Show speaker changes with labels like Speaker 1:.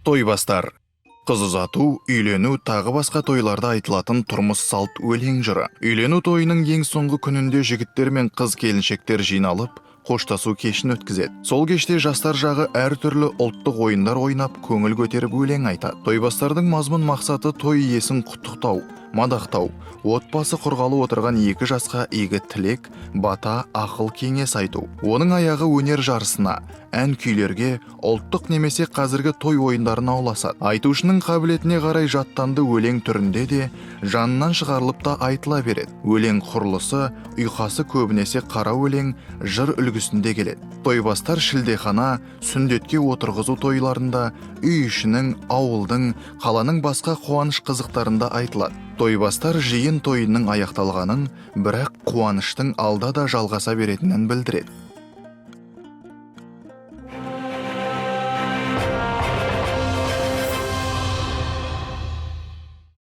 Speaker 1: Тойбастар. Қыз ұзату, үйлену, тағы басқа тойларда айтылатын тұрмыс салт өлең жыры. Үйлену тойының ең соңғы күнінде жігіттер мен қыз келіншектер жиналып, қоштасу кешін өткізеді. Сол кеште жастар жағы әртүрлі ұлттық ойындар ойнап, көңіл көтеріп өлең айтады. Тойбастардың мазмұн мақсаты той иесін құттықтау, мадақтау, отбасы құрғалы отырған екі жасқа игі тілек, бата, ақыл кеңес айту. Оның аяғы өнер жарысына, ән күйлерге, ұлттық немесе қазіргі той ойындарына ұласады. Айтушының қабілетіне қарай жаттанды өлең түрінде де жанынан шығарылып та айтыла береді. Өлең құрлысы, ұйқасы көбінесе қара өлең, жыр үлгісінде келеді. Тойбастар шілдехана, сүндетке отырғызу тойларында, үй ішінің, ауылдың, қаланың басқа қуаныш қызықтарында айтылады. Тойбастар жиын тойының аяқталғанын, бірақ қуаныштың алда да жалғаса беретінін білдіреді.